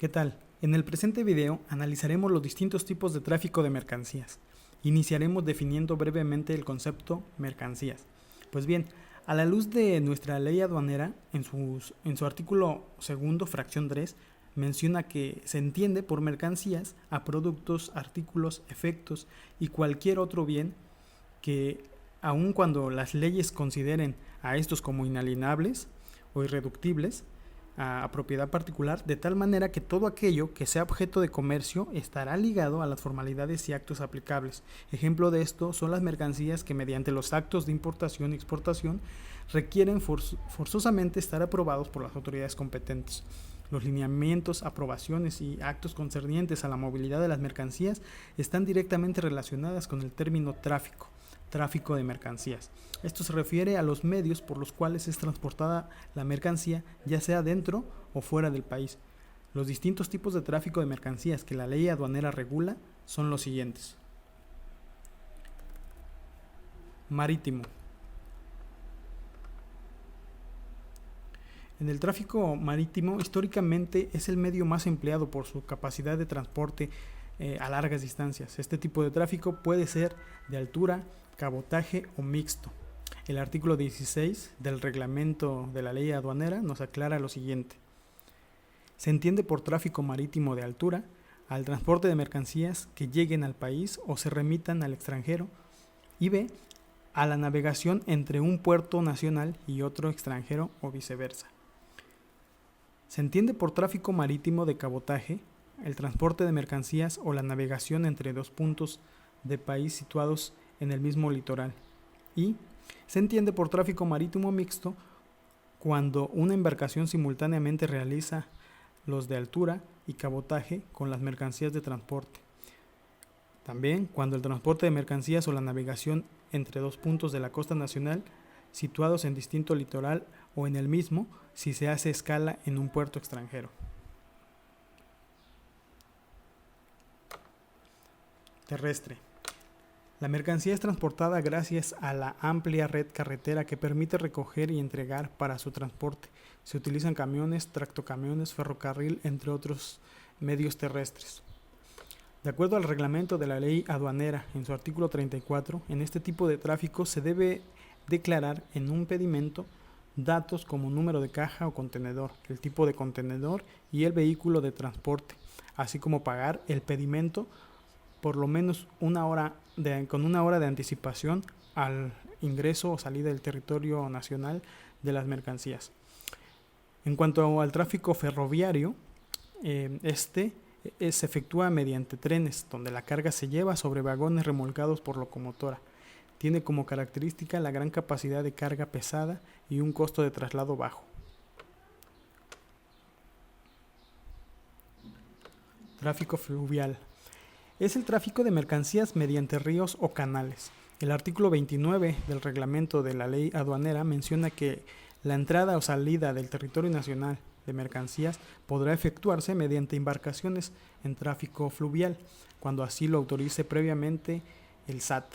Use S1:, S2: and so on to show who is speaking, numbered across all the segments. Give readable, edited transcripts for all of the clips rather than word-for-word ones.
S1: ¿Qué tal? En el presente video analizaremos los distintos tipos de tráfico de mercancías. Iniciaremos definiendo brevemente el concepto mercancías. Pues bien, a la luz de nuestra ley aduanera, en su artículo segundo, fracción 3, menciona que se entiende por mercancías a productos, artículos, efectos y cualquier otro bien que, aun cuando las leyes consideren a estos como inalienables o irreductibles, a propiedad particular, de tal manera que todo aquello que sea objeto de comercio estará ligado a las formalidades y actos aplicables. Ejemplo de esto son las mercancías que mediante los actos de importación y exportación requieren forzosamente estar aprobados por las autoridades competentes. Los lineamientos, aprobaciones y actos concernientes a la movilidad de las mercancías están directamente relacionadas con el término tráfico de mercancías. Esto se refiere a los medios por los cuales es transportada la mercancía, ya sea dentro o fuera del país. Los distintos tipos de tráfico de mercancías que la ley aduanera regula son los siguientes. Marítimo. En el tráfico marítimo, históricamente es el medio más empleado por su capacidad de transporte a largas distancias. Este tipo de tráfico puede ser de altura, cabotaje o mixto. El artículo 16 del reglamento de la ley aduanera nos aclara lo siguiente. Se entiende por tráfico marítimo de altura al transporte de mercancías que lleguen al país o se remitan al extranjero, y b, a la navegación entre un puerto nacional y otro extranjero o viceversa. Se entiende por tráfico marítimo de cabotaje el transporte de mercancías o la navegación entre dos puntos de país situados en el mismo litoral, y se entiende por tráfico marítimo mixto cuando una embarcación simultáneamente realiza los de altura y cabotaje con las mercancías de transporte. También cuando el transporte de mercancías o la navegación entre dos puntos de la costa nacional situados en distinto litoral o en el mismo si se hace escala en un puerto extranjero. Terrestre. La mercancía es transportada gracias a la amplia red carretera que permite recoger y entregar para su transporte. Se utilizan camiones, tractocamiones, ferrocarril, entre otros medios terrestres. De acuerdo al reglamento de la ley aduanera, en su artículo 34, en este tipo de tráfico se debe declarar en un pedimento datos como número de caja o contenedor, el tipo de contenedor y el vehículo de transporte, así como pagar el pedimento por lo menos con una hora de anticipación al ingreso o salida del territorio nacional de las mercancías. En cuanto al tráfico ferroviario, se efectúa mediante trenes, donde la carga se lleva sobre vagones remolcados por locomotora. Tiene como característica la gran capacidad de carga pesada y un costo de traslado bajo. Tráfico fluvial. Es el tráfico de mercancías mediante ríos o canales. El artículo 29 del reglamento de la ley aduanera menciona que la entrada o salida del territorio nacional de mercancías podrá efectuarse mediante embarcaciones en tráfico fluvial, cuando así lo autorice previamente el SAT,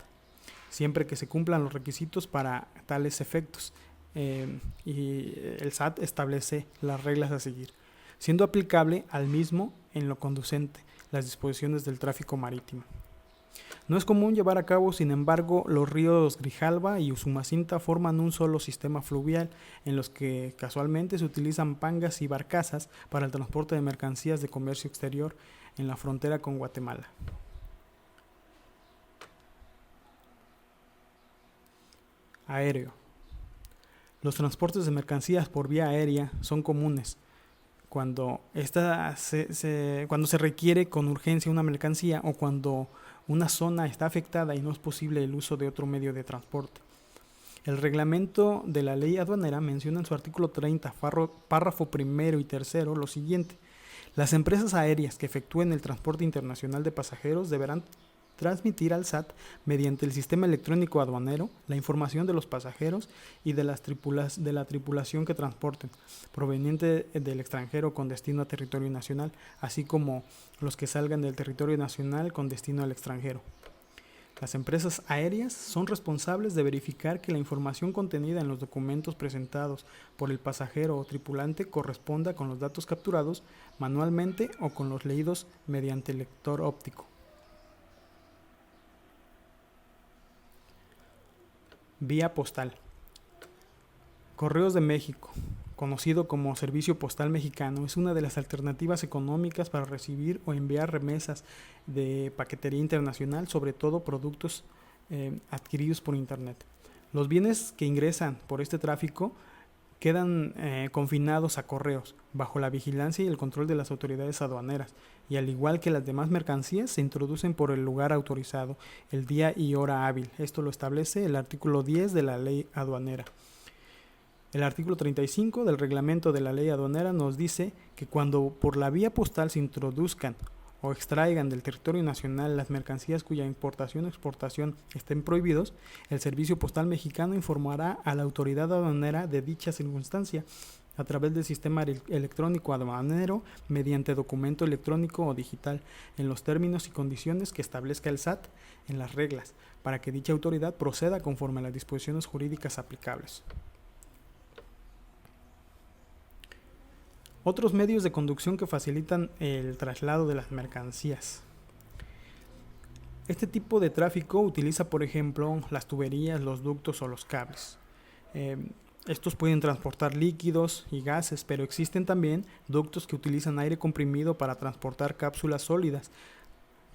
S1: siempre que se cumplan los requisitos para tales efectos, y el SAT establece las reglas a seguir, siendo aplicable al mismo en lo conducente las disposiciones del tráfico marítimo. No es común llevar a cabo, sin embargo, los ríos Grijalva y Usumacinta forman un solo sistema fluvial en los que casualmente se utilizan pangas y barcazas para el transporte de mercancías de comercio exterior en la frontera con Guatemala. Aéreo. Los transportes de mercancías por vía aérea son comunes cuando se requiere con urgencia una mercancía o cuando una zona está afectada y no es posible el uso de otro medio de transporte. El reglamento de la ley aduanera menciona en su artículo 30, párrafo primero y tercero, lo siguiente. Las empresas aéreas que efectúen el transporte internacional de pasajeros deberán transmitir al SAT mediante el sistema electrónico aduanero la información de los pasajeros y de la tripulación que transporten, proveniente del extranjero con destino a territorio nacional, así como los que salgan del territorio nacional con destino al extranjero. Las empresas aéreas son responsables de verificar que la información contenida en los documentos presentados por el pasajero o tripulante corresponda con los datos capturados manualmente o con los leídos mediante lector óptico. Vía postal. Correos de México, conocido como Servicio Postal Mexicano, es una de las alternativas económicas para recibir o enviar remesas de paquetería internacional, sobre todo productos adquiridos por Internet. Los bienes que ingresan por este tráfico quedan confinados a correos, bajo la vigilancia y el control de las autoridades aduaneras, y al igual que las demás mercancías, se introducen por el lugar autorizado, el día y hora hábil. Esto lo establece el artículo 10 de la Ley Aduanera. El artículo 35 del reglamento de la ley aduanera nos dice que cuando por la vía postal se introduzcan o extraigan del territorio nacional las mercancías cuya importación o exportación estén prohibidos, el Servicio Postal Mexicano informará a la autoridad aduanera de dicha circunstancia a través del sistema electrónico aduanero mediante documento electrónico o digital en los términos y condiciones que establezca el SAT en las reglas, para que dicha autoridad proceda conforme a las disposiciones jurídicas aplicables. Otros medios de conducción que facilitan el traslado de las mercancías. Este tipo de tráfico utiliza, por ejemplo, las tuberías, los ductos o los cables. Estos pueden transportar líquidos y gases, pero existen también ductos que utilizan aire comprimido para transportar cápsulas sólidas.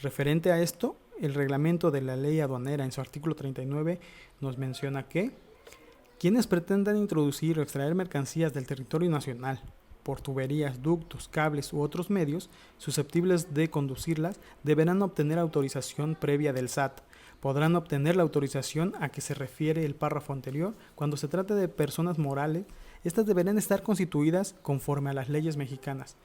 S1: Referente a esto, el reglamento de la ley aduanera en su artículo 39 nos menciona que quienes pretendan introducir o extraer mercancías del territorio nacional por tuberías, ductos, cables u otros medios susceptibles de conducirlas, deberán obtener autorización previa del SAT. Podrán obtener la autorización a que se refiere el párrafo anterior. Cuando se trate de personas morales, estas deberán estar constituidas conforme a las leyes mexicanas,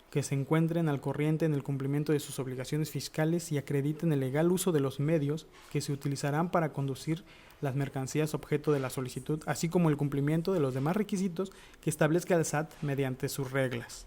S1: que se encuentren al corriente en el cumplimiento de sus obligaciones fiscales y acrediten el legal uso de los medios que se utilizarán para conducir las mercancías objeto de la solicitud, así como el cumplimiento de los demás requisitos que establezca el SAT mediante sus reglas.